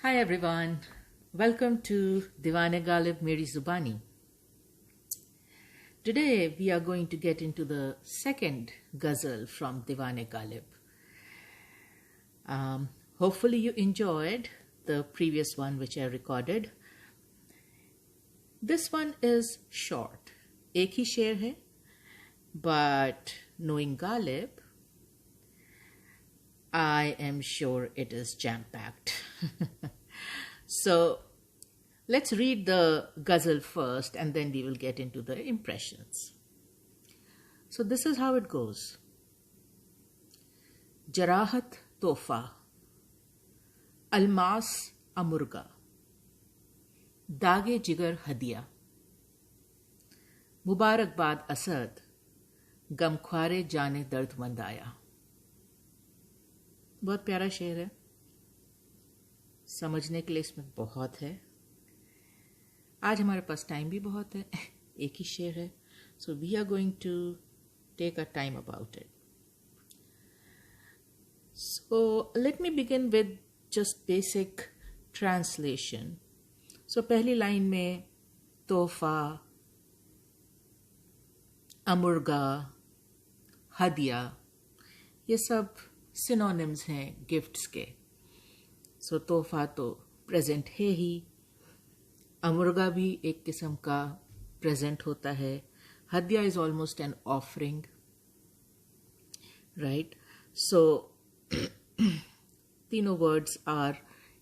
Hi everyone, welcome to Divan-e-Ghalib Meri Zubani. Today we are going to get into the second Ghazal from Divan-e-Ghalib. Hopefully you enjoyed the previous one which I recorded. This one is short, एक ही शेर है, but knowing Ghalib, I am sure it is jam-packed. So let's read the Ghazal first and then we will get into the impressions. So this is how it goes. Jarahat-tohfa, almas-armughan, dagh-e-jigar hadiya, mubarakbaad Asad, gham-khwar-e-jaan-e-dardmand aayaa. बहुत प्यारा शेर है, समझने के लिए इसमें बहुत है. आज हमारे पास टाइम भी बहुत है, एक ही शेर है, so we are going to take our time about it. So let me begin with just basic translation. So पहली लाइन में तोहफा, अमुर्गा, हदिया, ये सब सिनोनिम्स हैं गिफ्ट्स के. सो तोहफा तो प्रेजेंट है ही, अमुर्गा भी एक किस्म का प्रेजेंट होता है, हदिया is almost an offering, right. So तीनों words are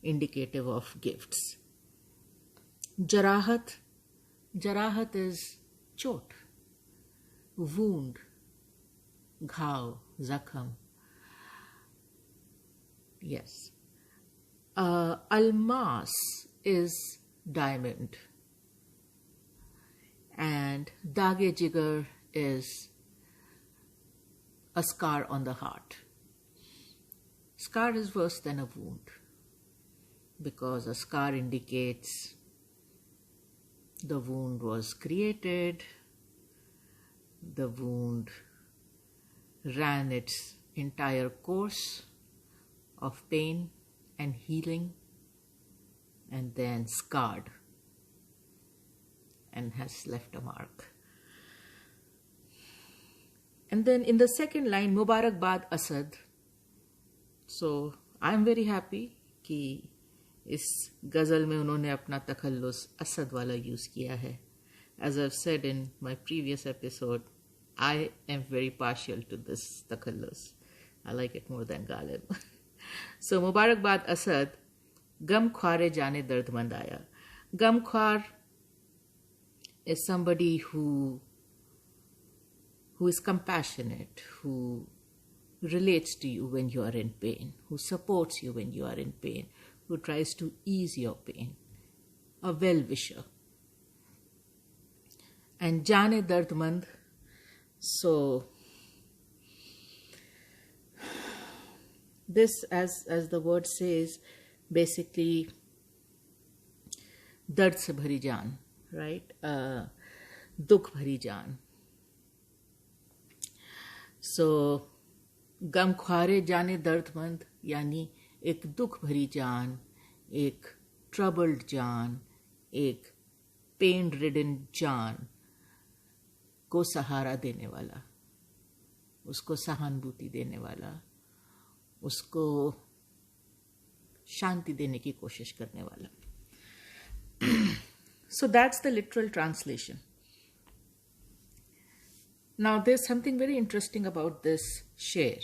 indicative of gifts. जराहत इज चोट, वूंड, घाव, जख्म. Yes. Almas is diamond and dagh-e-jigar is a scar on the heart. Scar is worse than a wound because a scar indicates the wound was created, the wound ran its entire course of pain and healing and then scarred and has left a mark. And then in the second line, mubarakbaad Asad. So I'm very happy कि इस गज़ल में उन्होंने अपना तखल्लुस असद वाला use किया है. As I've said in my previous episode, I am very partial to this takhallus. I like it more than Ghalib. So mubarakbaad Asad, gham-khwar-e-jaan-e-dardmand aayaa. Gham-khwar is somebody who is compassionate, who relates to you when you are in pain, who supports you when you are in pain, who tries to ease your pain, a well-wisher. And jaan-e-dardmand, so this, as the word says, basically dard se bhari jaan, right? Dukh bhari jaan. So gham-khwar-e-jaan-e-dardmand यानी एक दुख भरी जान, एक troubled जान, एक pain ridden जान को सहारा देने वाला, उसको सहानुभूति देने वाला, उसको शांति देने की कोशिश करने वाला. So that's the literal translation. Now there's something very interesting about this sher.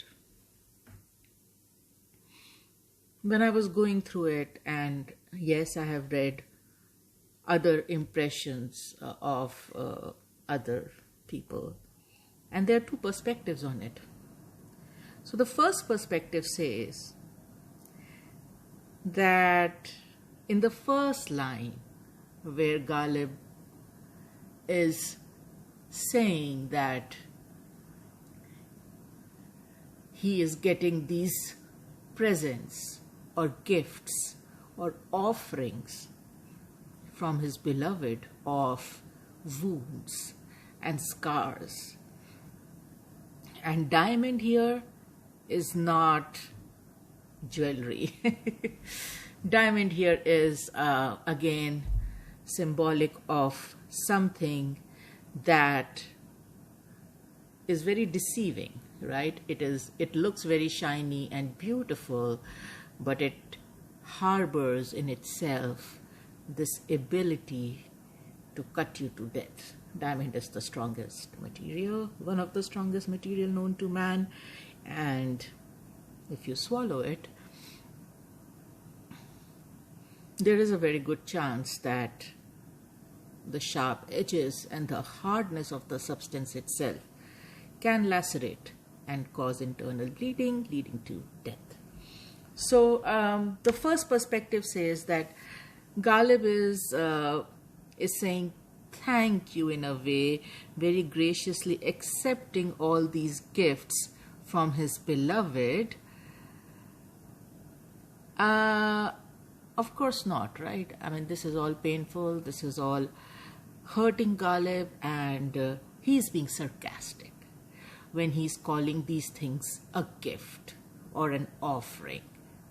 When I was going through it, and yes, I have read other impressions of other people, and there are two perspectives on it. So the first perspective says that in the first line, where Ghalib is saying that he is getting these presents or gifts or offerings from his beloved of wounds and scars. And diamond here is not jewelry. Diamond here is again symbolic of something that is very deceiving, right? It looks very shiny and beautiful, but it harbors in itself this ability to cut you to death. Diamond is the strongest material, one of the strongest material known to man, and if you swallow it, there is a very good chance that the sharp edges and the hardness of the substance itself can lacerate and cause internal bleeding, leading to death. So the first perspective says that Ghalib is saying thank you in a way, very graciously accepting all these gifts from his beloved. Of course not, right? I mean, this is all painful, this is all hurting Ghalib, and he's being sarcastic when he's calling these things a gift or an offering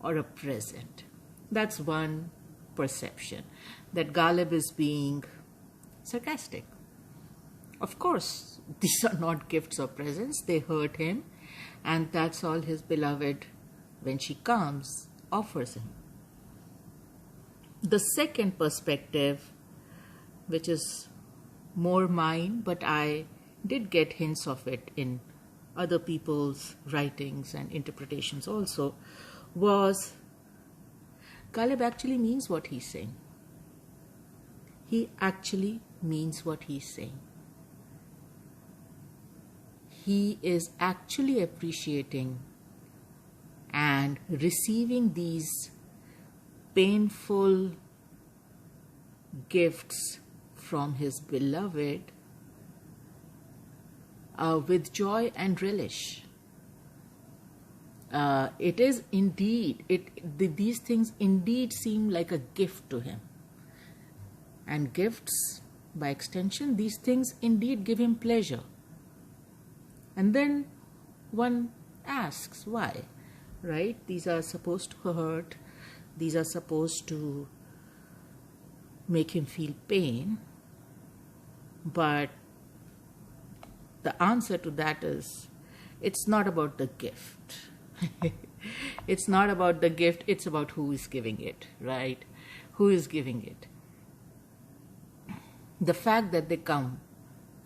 or a present. That's one perception, that Ghalib is being sarcastic. Of course, these are not gifts or presents, they hurt him, and that's all his beloved, when she comes, offers him. The second perspective, which is more mine, but I did get hints of it in other people's writings and interpretations also, was Ghalib actually means what he's saying. He actually means what he's saying. He is actually appreciating and receiving these painful gifts from his beloved with joy and relish. It is indeed, these things indeed seem like a gift to him. And gifts, by extension, these things indeed give him pleasure. And then one asks why, right? These are supposed to hurt. These are supposed to make him feel pain. But the answer to that is, it's not about the gift. It's not about the gift, it's about who is giving it, right? Who is giving it? The fact that they come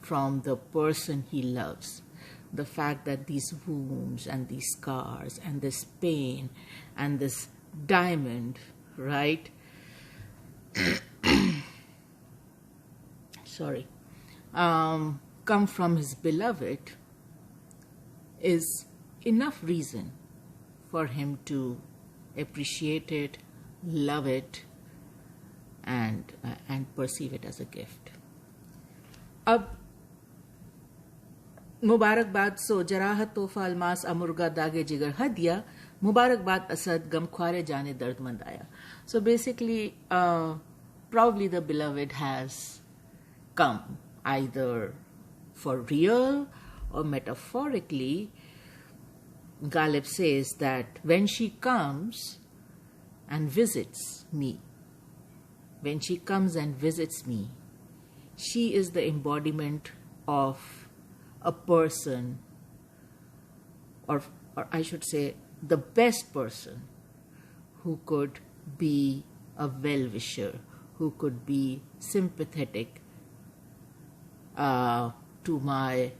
from the person he loves, the fact that these wounds and these scars and this pain and this diamond, right? Sorry. Come from his beloved is enough reason for him to appreciate it, love it, and perceive it as a gift. Ab mubarakbaad, so Jarahat-tohfa, almas-armughan, dagh-e-jigar, hadiya, mubarakbaad, Asad, gham-khwar-e-jaan-e-dardmand aayaa. So basically, probably the beloved has come either for real or metaphorically. Ghalib says that when she comes and visits me, when she comes and visits me, she is the embodiment of a person, or I should say the best person who could be a well-wisher, who could be sympathetic to my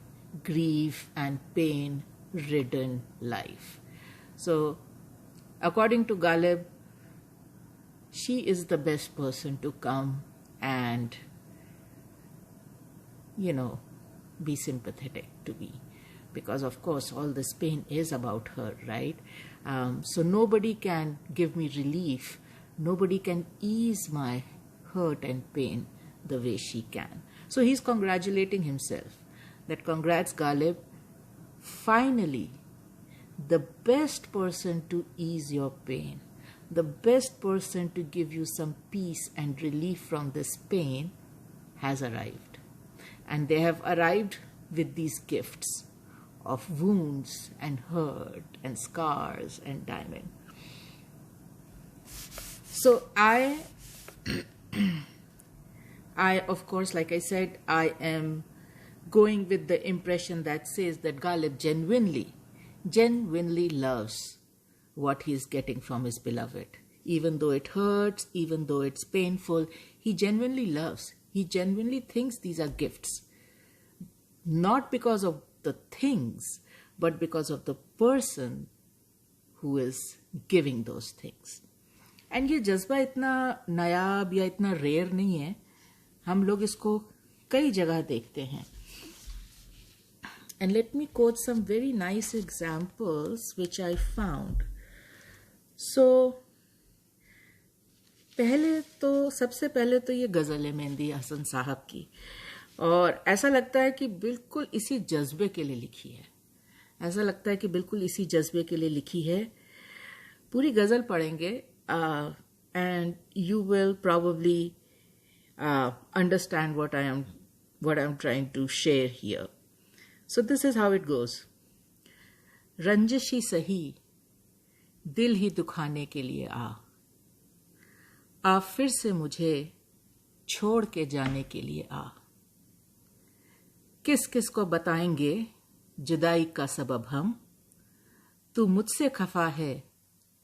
grief and pain-ridden life. So, according to Ghalib, she is the best person to come and, be sympathetic to me. Because, of course, all this pain is about her, right? So nobody can give me relief. Nobody can ease my hurt and pain the way she can. So he's congratulating himself that congrats Ghalib, finally the best person to ease your pain, the best person to give you some peace and relief from this pain has arrived. And they have arrived with these gifts of wounds and hurt and scars and diamond. So I, of course, like I said, I am going with the impression that says that Ghalib genuinely loves what he is getting from his beloved. Even though it hurts, even though it's painful, he genuinely loves. He genuinely thinks these are gifts. Not because of the things, but because of the person who is giving those things. And ये जज्बा इतना नायाब या इतना rare नहीं है. हम लोग इसको कई जगह देखते हैं. And let me quote some very nice examples which I found. So, सबसे पहले तो ये गज़ल है मेहंदी हसन साहब की. और ऐसा लगता है कि बिल्कुल इसी जज्बे के लिए लिखी है. ऐसा लगता है कि बिल्कुल इसी जज्बे के लिए लिखी है. पूरी गज़ल पढ़ेंगे and you will probably understand what I'm trying to share here. So this is how it goes. रंजिशी सही दिल ही दुखाने के लिए आ फिर से मुझे छोड़ के जाने के लिए आ. किस किस को बताएंगे जुदाई का सबब हम, तू मुझसे खफा है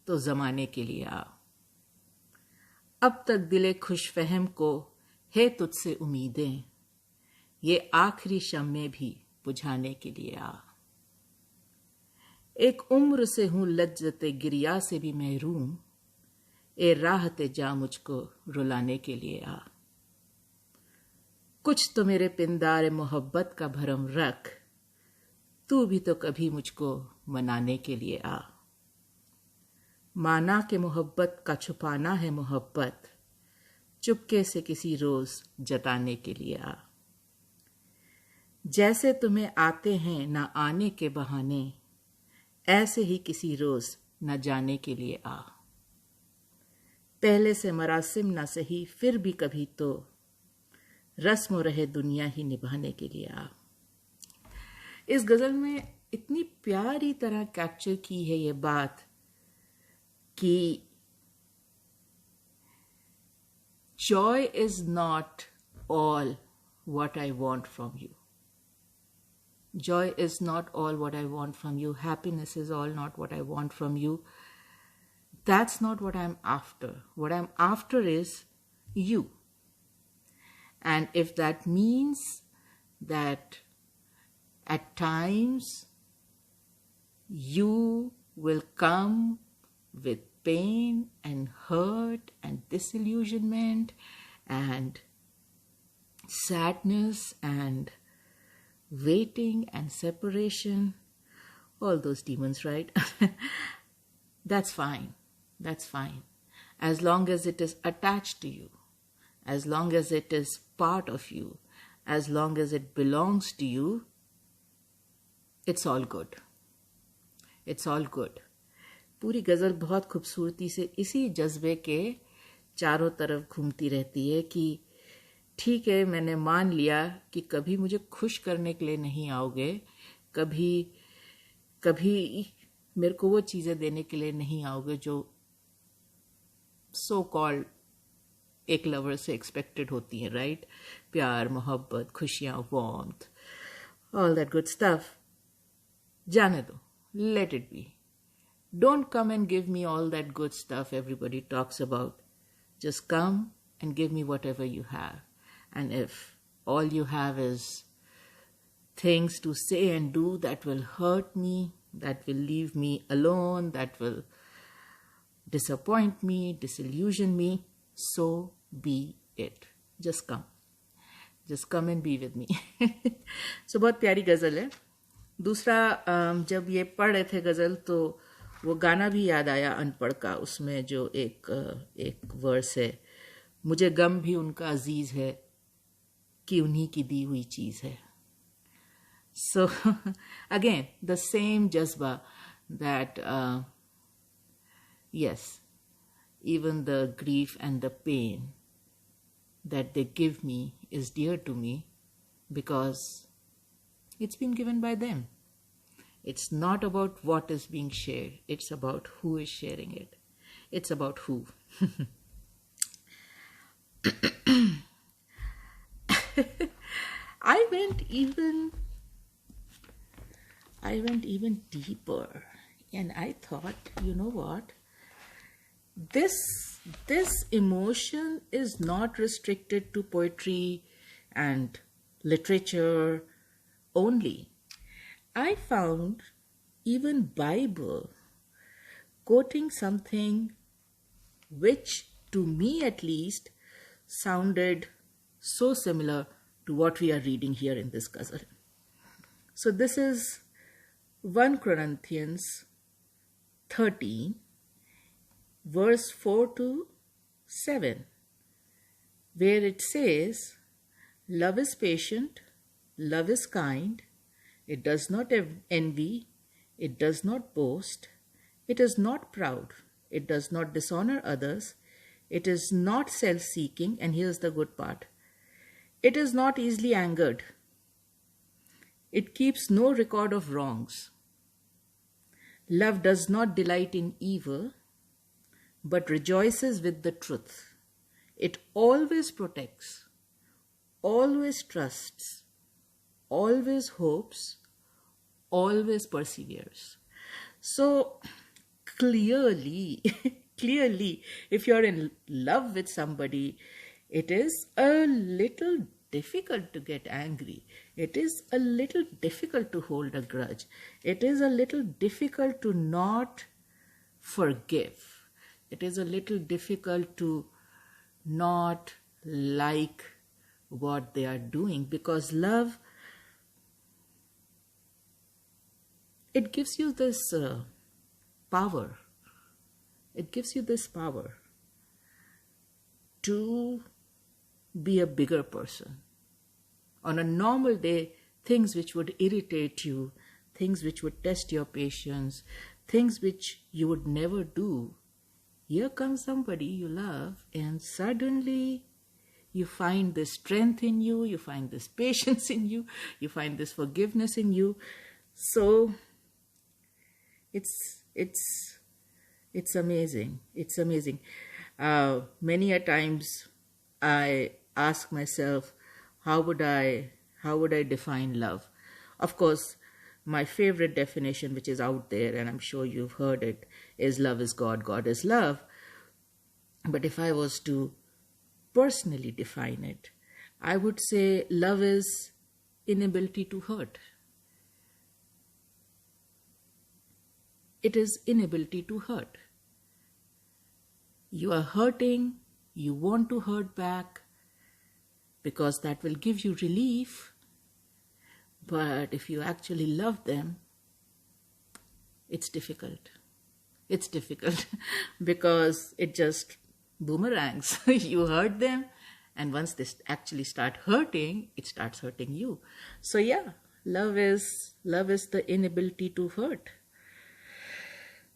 तो जमाने के लिए आ. अब तक दिले खुश फहम को है तुझसे उम्मीदें, ये आखिरी शम्मे भी बुझाने के लिए आ. एक उम्र से हूं लज्जते गिरिया से भी महरूम, ए राहते जा मुझको रुलाने के लिए आ. कुछ तो मेरे पिंदार मोहब्बत का भरम रख, तू भी तो कभी मुझको मनाने के लिए आ. माना के मोहब्बत का छुपाना है मोहब्बत, चुपके से किसी रोज जताने के लिए आ. जैसे तुम्हें आते हैं ना आने के बहाने, ऐसे ही किसी रोज न जाने के लिए आ. पहले से मरासिम ना सही फिर भी कभी तो रस्म रहे दुनिया ही निभाने के लिए आ. इस गजल में इतनी प्यारी तरह कैप्चर की है ये बात कि joy is not all what I want from you. Joy is not all what I want from you. Happiness is all not what I want from you. That's not what I'm after. What I'm after is you. And if that means that at times you will come with pain and hurt and disillusionment and sadness and waiting and separation, all those demons, right? That's fine. That's fine. As long as it is attached to you, as long as it is part of you, as long as it belongs to you, it's all good. It's all good. पूरी गज़ल बहुत खूबसूरती से इसी जज्बे के चारों तरफ घूमती रहती है कि ठीक है, मैंने मान लिया कि कभी मुझे खुश करने के लिए नहीं आओगे, कभी मेरे को वो चीज़ें देने के लिए नहीं आओगे जो सो कॉल्ड एक लवर से एक्सपेक्टेड होती हैं, राइट? प्यार, मोहब्बत, खुशियाँ, warmth, all that good stuff. जाने दो, let it be. Don't come and give me all that good stuff everybody talks about. Just come and give me whatever you have. And if all you have is things to say and do that will hurt me, that will leave me alone, that will disappoint me, disillusion me, so be it. Just come. Just come and be with me. So बहुत प्यारी गज़ल है. दूसरा, जब ये पढ़ रहे थे गज़ल तो वो गाना भी याद आया अनपढ़ का. उसमें जो एक वर्स है, मुझे गम भी उनका अजीज है कि उन्हीं की दी हुई चीज है. So again, the same jazba that yes, even the grief and the pain that they give me is dear to me because it's been given by them. It's not about what is being shared. It's about who is sharing it. It's about who. I went even I went even deeper, and I thought, you know what? This emotion is not restricted to poetry and literature only. I found even Bible quoting something which, to me at least, sounded so similar to what we are reading here in this ghazal. So this is 1 Corinthians 13, verse 4 to 7, where it says, "Love is patient, love is kind, it does not envy, it does not boast, it is not proud, it does not dishonor others, it is not self-seeking," and here's the good part, "it is not easily angered, it keeps no record of wrongs. Love does not delight in evil, but rejoices with the truth. It always protects, always trusts, always hopes, always perseveres." So clearly, if you're in love with somebody, it is a little difficult to get angry. It is a little difficult to hold a grudge. It is a little difficult to not forgive. It is a little difficult to not like what they are doing, because love, it gives you this power. It gives you this power to be a bigger person. On a normal day, things which would irritate you, things which would test your patience, things which you would never do, here comes somebody you love, and suddenly you find this strength in you, you find this patience in you, you find this forgiveness in you. So it's amazing. It's amazing. Many a times I ask myself, how would I define love? Of course, my favorite definition, which is out there, and I'm sure you've heard it, is love is God, God is love. But if I was to personally define it, I would say love is inability to hurt. It is inability to hurt. You are hurting, you want to hurt back, because that will give you relief. But if you actually love them, it's difficult. It's difficult because it just boomerangs. You hurt them, and once they actually start hurting, it starts hurting you. So yeah, love is the inability to hurt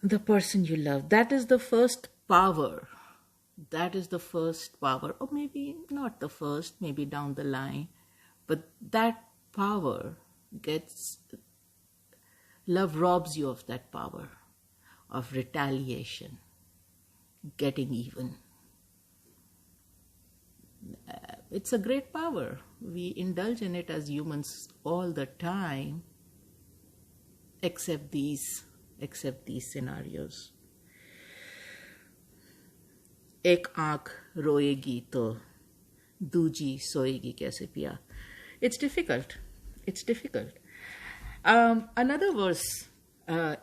the person you love. That is the first power. That is the first power, or maybe not the first, maybe down the line, but that power love robs you of that power, of retaliation, getting even. It's a great power. We indulge in it as humans all the time, except these scenarios. एक आँख रोएगी तो दूजी सोएगी कैसे पिया. It's difficult. It's difficult. Another verse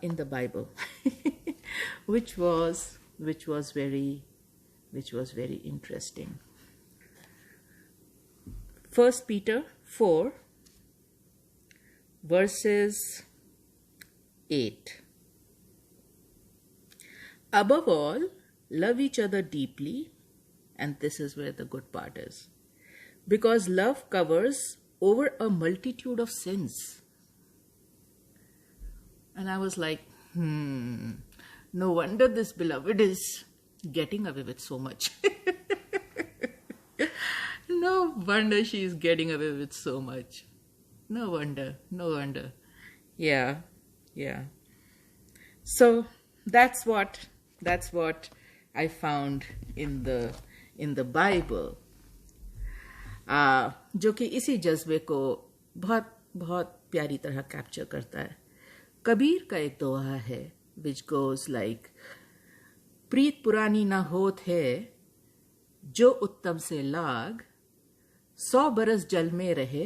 in the Bible, which was very interesting. 1 Peter 4, verses 8. Above all, love each other deeply, and this is where the good part is, because love covers over a multitude of sins. And I was like, no wonder this beloved is getting away with so much. No wonder she is getting away with so much. No wonder. Yeah. So that's what I found in the Bible. जो कि इसी जज्बे को बहुत बहुत प्यारी तरह capture करता है। कबीर का एक दोहा है विच गोज लाइक, प्रीत पुरानी ना होत है जो उत्तम से लाग, 100 बरस जल में रहे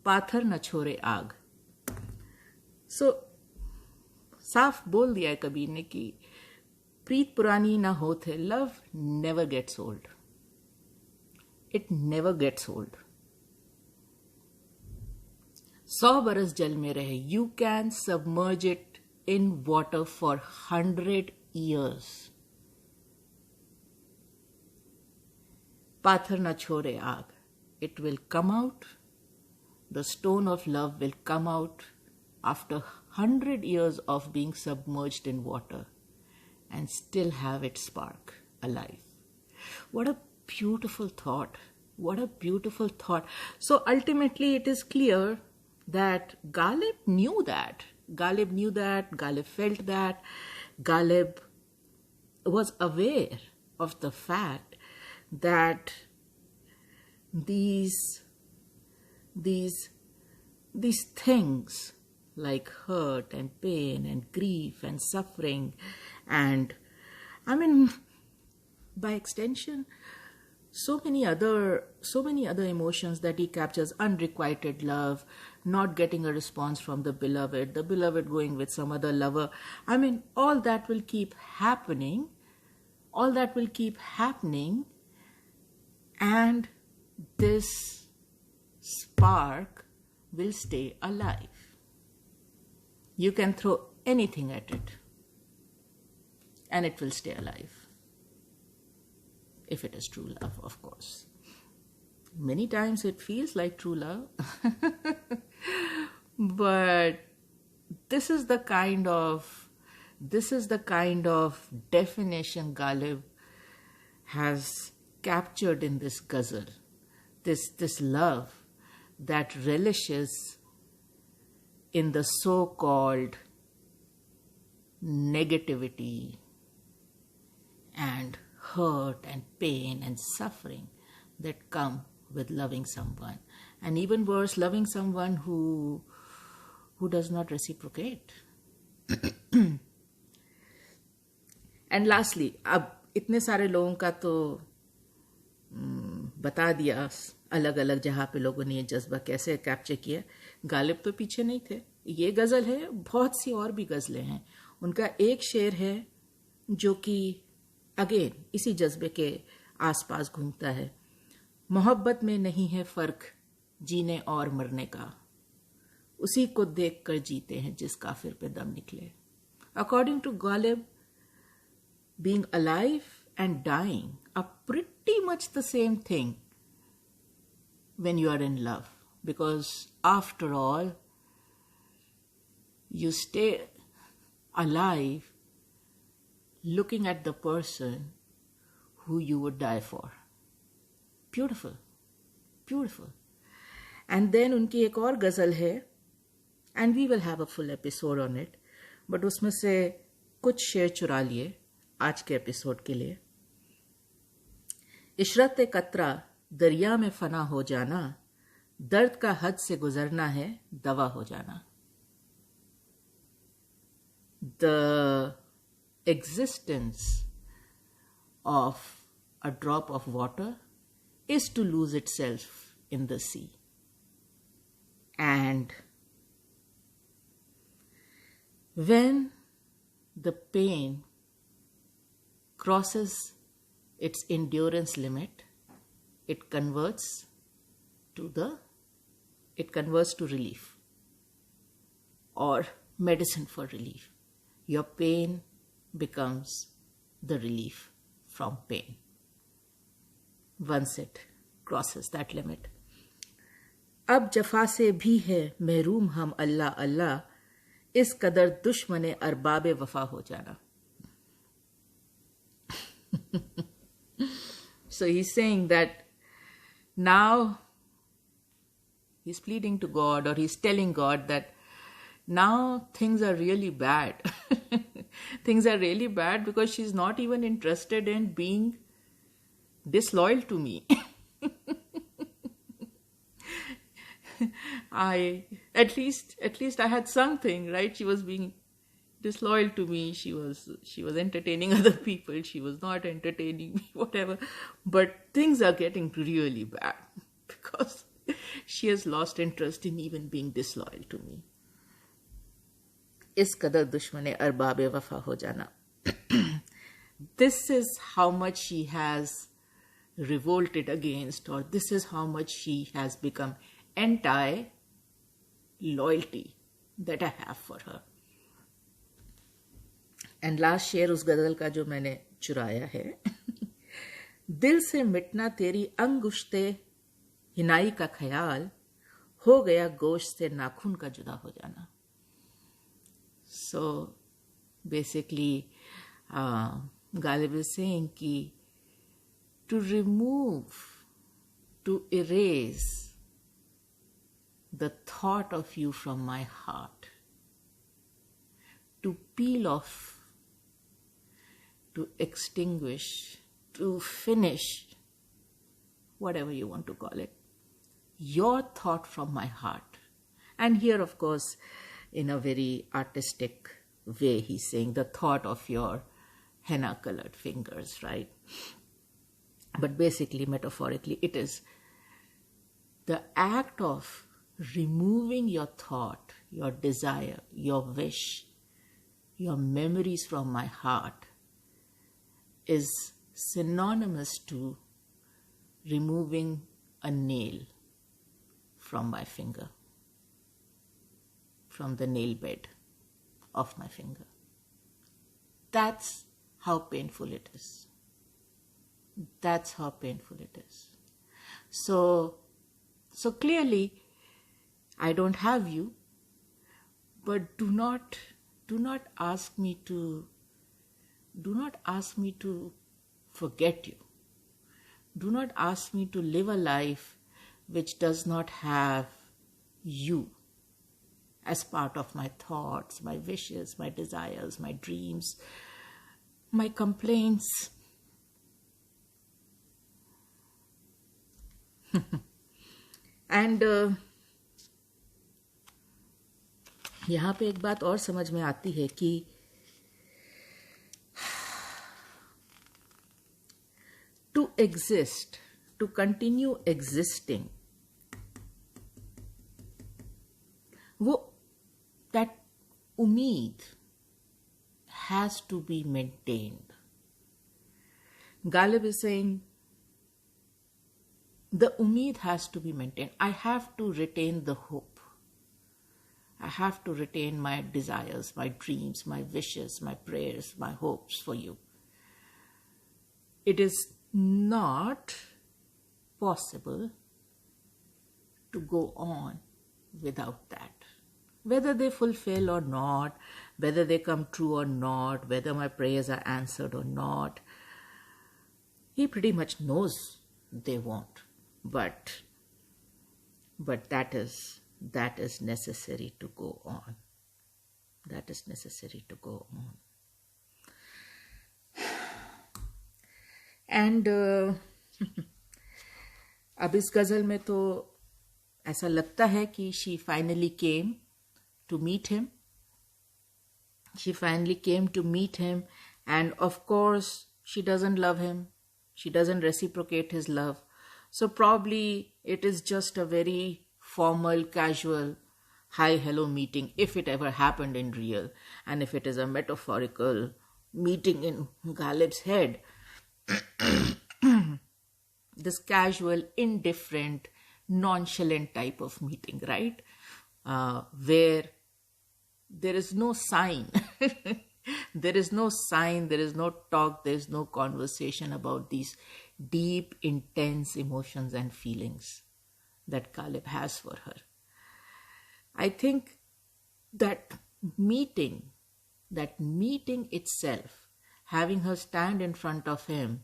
पाथर न छोड़े आग। सो साफ बोल दिया है कबीर ने कि प्रीत पुरानी ना होत है, love never gets old, it never gets old. 100 बरस जल में रहे, you can submerge it in water for 100 years, पाथर न छोड़े आग, it will come out, the stone of love will come out after 100 years of being submerged in water and still have its spark alive. What a beautiful thought. What a beautiful thought. So ultimately it is clear that Ghalib knew that. Ghalib knew that. Ghalib felt that. Ghalib was aware of the fact that these things like hurt and pain and grief and suffering and, I mean, by extension, so many other emotions that he captures: unrequited love, not getting a response from the beloved going with some other lover. I mean, all that will keep happening. All that will keep happening, and this spark will stay alive. You can throw anything at it, and it will stay alive. If it is true love, of course. Many times it feels like true love. But this is the kind of definition Ghalib has captured in this ghazal. This love that relishes in the so-called negativity and hurt and pain and suffering that come with loving someone, and even worse, loving someone who does not reciprocate. And lastly, अब इतने सारे लोगों का तो बता दिया अलग अलग जहाँ पे लोगों ने ये जज्बा कैसे कैप्चर किया। गालिब तो पीछे नहीं थे। ये गज़ल है, बहुत सी और भी गज़लें हैं। उनका एक शेर है जो कि अगेन इसी जज्बे के आसपास घूमता है। मोहब्बत में नहीं है फ़र्क जीने और मरने का, उसी को देख कर जीते हैं जिस काफिर पे दम निकले। According to Ghalib, being alive and dying are pretty much the same thing when you are in love, because after all, you stay alive looking at the person who you would die for. Beautiful, beautiful. And then उनकी एक और गज़ल है, and we will have a full episode on it, but उसमें से कुछ शेर चुरा लिए आज के एपिसोड के लिए। इशरत कतरा दरिया में फना हो जाना, दर्द का हद से गुजरना है दवा हो जाना। The existence of a drop of water is to lose itself in the sea. And when the pain crosses its endurance limit, it converts to relief or medicine for relief. Your pain becomes the relief from pain once it crosses that limit. अब जफा से भी है महरूम हम अल्लाह अल्लाह, इस कदर दुश्मने अरबाबे वफा हो जाना. So he's saying that now he's pleading to God, or he's telling God that now things are really bad. Things are really bad because she's not even interested in being disloyal to me. At least I had something, right? She was being disloyal to me. She was entertaining other people. She was not entertaining me, whatever. But things are getting really bad because she has lost interest in even being disloyal to me. इस कदर दुश्मने अरबाबे वफा हो जाना. This is how much she has revolted against, or this is how much she has become anti-loyalty that I have for her. And last शेर उस गजल का जो मैंने चुराया है. दिल से मिटना तेरी अंगुश्ते हिनाई का ख्याल, हो गया गोश्त से नाखून का जुदा हो जाना. So basically Ghalib is saying कि to remove, to erase the thought of you from my heart, to peel off, to extinguish, to finish, whatever you want to call it, your thought from my heart. And here, of course, in a very artistic way, he's saying the thought of your henna-colored fingers, right? But basically, metaphorically, it is the act of removing your thought, your desire, your wish, your memories from my heart is synonymous to removing a nail from my finger, from the nail bed of my finger. That's how painful it is. That's how painful it is. So clearly, I don't have you, but do not ask me to forget you. Do not ask me to live a life which does not have you as part of my thoughts, my wishes, my desires, my dreams, my complaints. And यहाँ पे एक बात और समझ में आती है कि to exist, to continue existing, that umeed has to be maintained. Ghalib is saying the umeed has to be maintained. I have to retain the hope. I have to retain my desires, my dreams, my wishes, my prayers, my hopes for you. It is not possible to go on without that. Whether they fulfill or not, whether they come true or not, whether my prayers are answered or not, he pretty much knows they won't. But that is necessary to go on. That is necessary to go on. And अब इस गज़ल में तो ऐसा लगता है कि she finally came to meet him. She finally came to meet him, and of course she doesn't love him. She doesn't reciprocate his love. So probably it is just a very formal, casual, hi, hello meeting, if it ever happened in real. And if it is a metaphorical meeting in Ghalib's head, this casual, indifferent, nonchalant type of meeting, right? Where there is no sign. There is no sign, there is no talk, there is no conversation about these deep, intense emotions and feelings that Ghalib has for her. I think that meeting itself, having her stand in front of him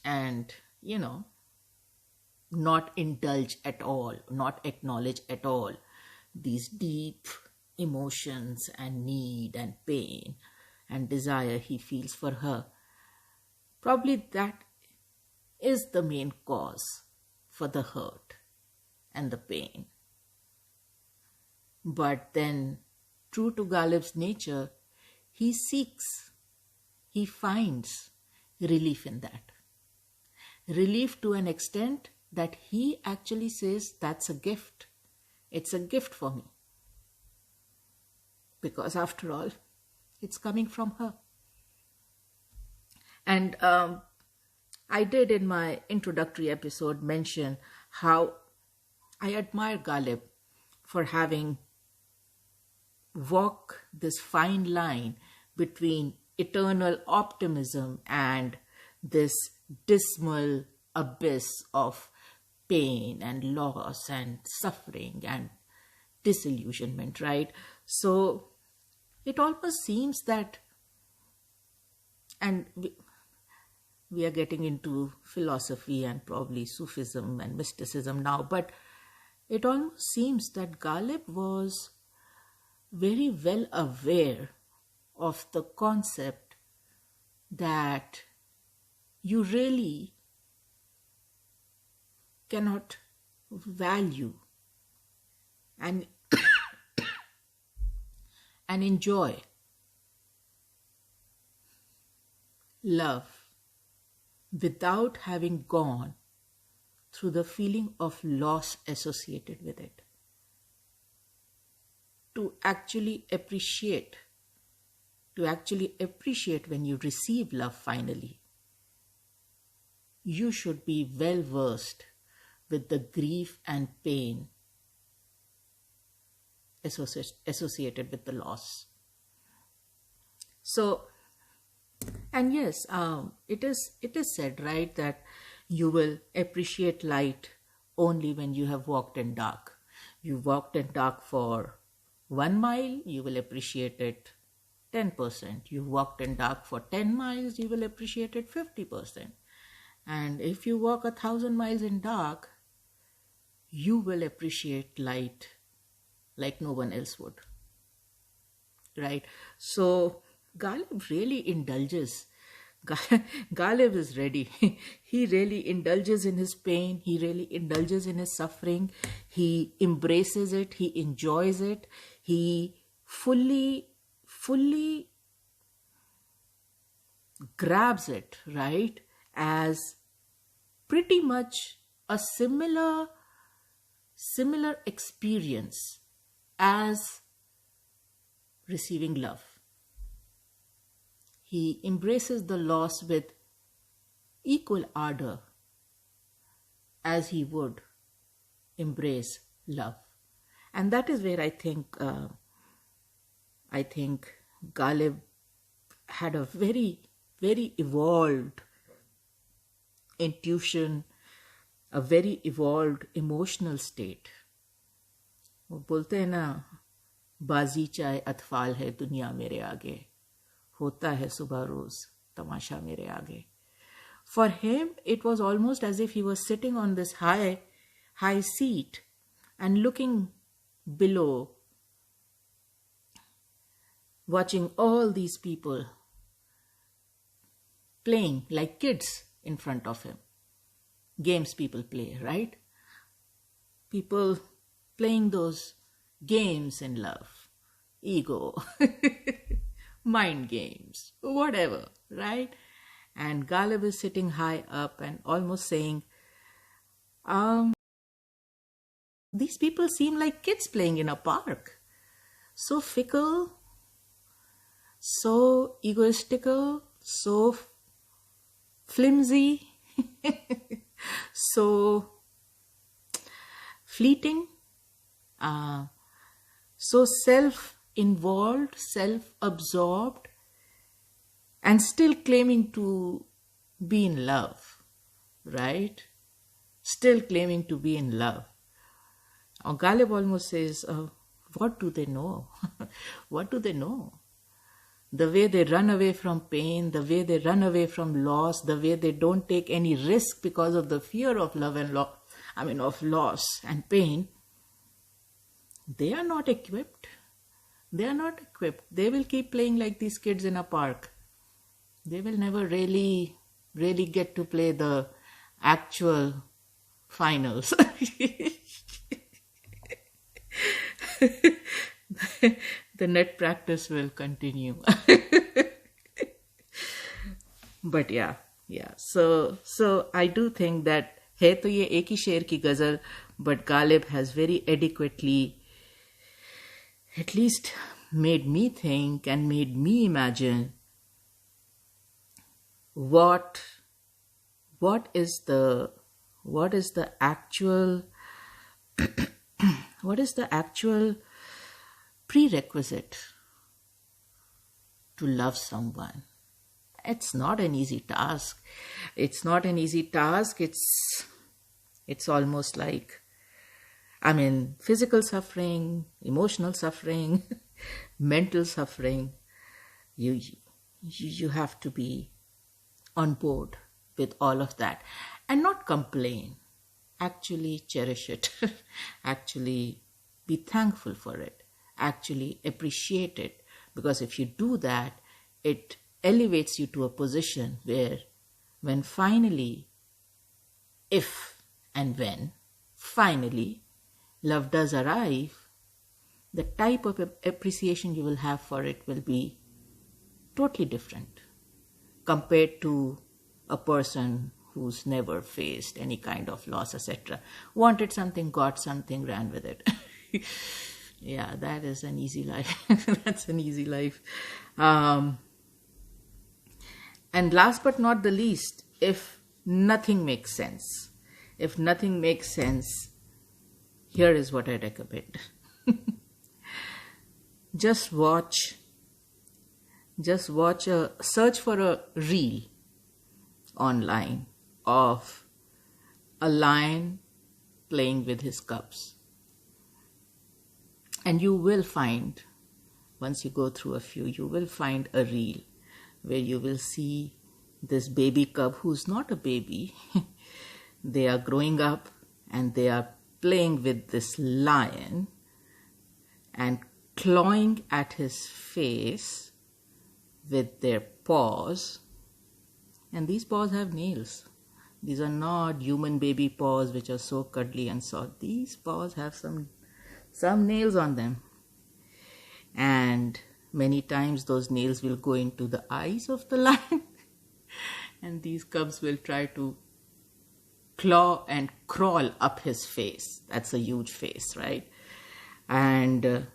and, not indulge at all, not acknowledge at all these deep emotions and need and pain and desire he feels for her, probably that is the main cause for the hurt and the pain. But then, true to Ghalib's nature, he seeks, he finds relief in that. Relief to an extent that he actually says, that's a gift. It's a gift for me. Because after all, it's coming from her. And I did in my introductory episode mention how I admire Ghalib for having walked this fine line between eternal optimism and this dismal abyss of pain and loss and suffering and disillusionment, right? So it almost seems that, and we are getting into philosophy and probably Sufism and mysticism now, but it almost seems that Ghalib was very well aware of the concept that you really cannot value and and enjoy love without having gone through the feeling of loss associated with it. To actually appreciate when you receive love finally, you should be well versed with the grief and pain associated with the loss. So, and yes, it is said, right, that you will appreciate light only when you have walked in dark. You walked in dark for 1 mile, you will appreciate it 10%. You walked in dark for 10 miles, you will appreciate it 50%. And if you walk 1,000 miles in dark, you will appreciate light like no one else would, right? So Ghalib really indulges. Ghalib is ready. He really indulges in his pain. He really indulges in his suffering. He embraces it. He enjoys it. He fully grabs it, right, as pretty much a similar experience as receiving love. He embraces the loss with equal ardor as he would embrace love. And that is where I think Ghalib had a very, very evolved intuition, a very evolved emotional state. वो बोलते हैं ना, बाजी चाहे अतफाल है दुनिया मेरे आगे, होता है सुबह रोज तमाशा मेरे आगे. For him, it was almost as if he was sitting on this high seat and looking below, watching all these people playing like kids in front of him. Games people play, right? People playing those games in love, ego, mind games, whatever, right? And Ghalib is sitting high up and almost saying, these people seem like kids playing in a park. So fickle, so egoistical, so flimsy, so fleeting, so self-involved, self-absorbed, and still claiming to be in love, right? Still claiming to be in love. Ghalib almost says, what do they know? What do they know? The way they run away from pain, the way they run away from loss, the way they don't take any risk because of the fear of love and of loss and pain, they are not equipped. They are not equipped. They will keep playing like these kids in a park. They will never really get to play the actual finals. The net practice will continue. But yeah. So I do think that है तो ये एक ही शेर की गजल, but Ghalib has very adequately at least made me think and made me imagine what is the actual what is the actual prerequisite to love someone. It's not an easy task. It's almost like, I mean, physical suffering, emotional suffering, mental suffering. You have to be on board with all of that and not complain. Actually cherish it. Actually be thankful for it. Actually appreciate it. Because if you do that, it elevates you to a position where when finally, if and when finally love does arrive, the type of appreciation you will have for it will be totally different compared to a person who's never faced any kind of loss, etc. Wanted something, got something, ran with it. Yeah, that is an easy life. That's an easy life. And last but not the least, if nothing makes sense, here is what I recommend. Just search for a reel online of a lion playing with his cubs. And you will find, once you go through a few, you will find a reel where you will see this baby cub who's not a baby. They are growing up and they are playing with this lion and clawing at his face with their paws. And these paws have nails. These are not human baby paws which are so cuddly and soft. These paws have some nails on them. And many times those nails will go into the eyes of the lion. And these cubs will try to claw and crawl up his face. That's a huge face, right? And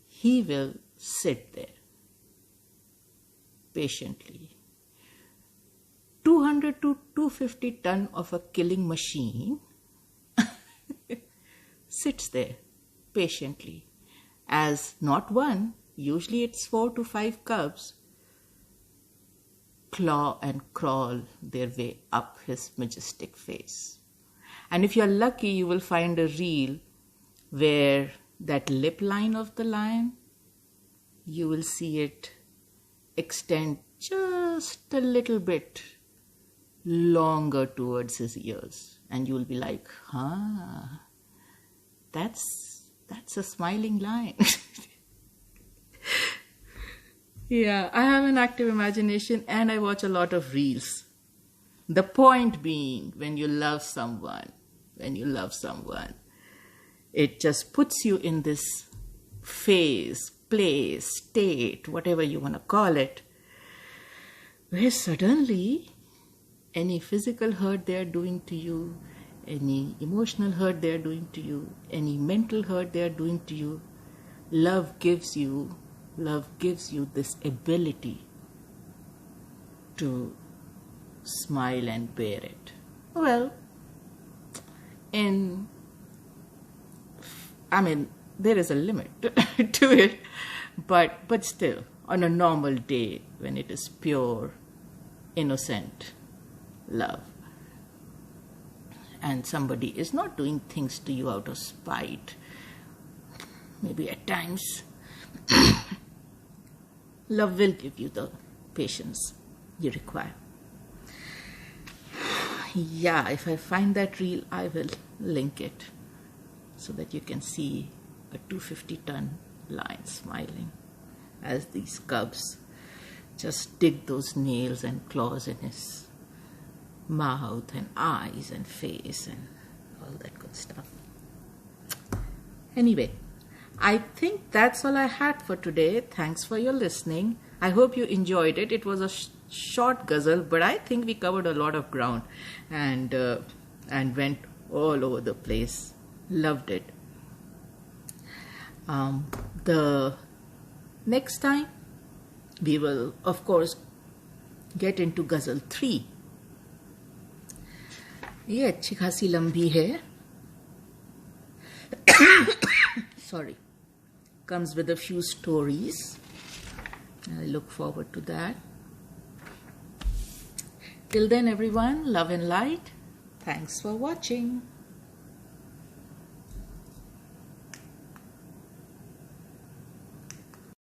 he will sit there patiently. 200 to 250 ton of a killing machine sits there patiently as not one, usually it's 4 to 5 cubs, claw and crawl their way up his majestic face. And if you're lucky, you will find a reel where that lip line of the lion, you will see it extend just a little bit longer towards his ears. And you will be like, that's a smiling lion. Yeah, I have an active imagination and I watch a lot of reels. The point being, when you love someone, it just puts you in this phase, place, state, whatever you want to call it, where suddenly any physical hurt they are doing to you, any emotional hurt they are doing to you, any mental hurt they are doing to you, love gives you this ability to smile and bear it. Well, there is a limit to it, but still, on a normal day, when it is pure, innocent love, and somebody is not doing things to you out of spite, maybe at times, love will give you the patience you require. Yeah, if I find that reel, I will link it so that you can see a 250-ton lion smiling as these cubs just dig those nails and claws in his mouth and eyes and face and all that good stuff. Anyway, I think that's all I had for today. Thanks for your listening. I hope you enjoyed it. It was a short ghazal, but I think we covered a lot of ground and went all over the place. Loved it. The next time we will, of course, get into ghazal 3. ये अच्छी खासी लंबी है. Sorry. Comes with a few stories. I look forward to that. Till then, everyone, love and light. Thanks for watching.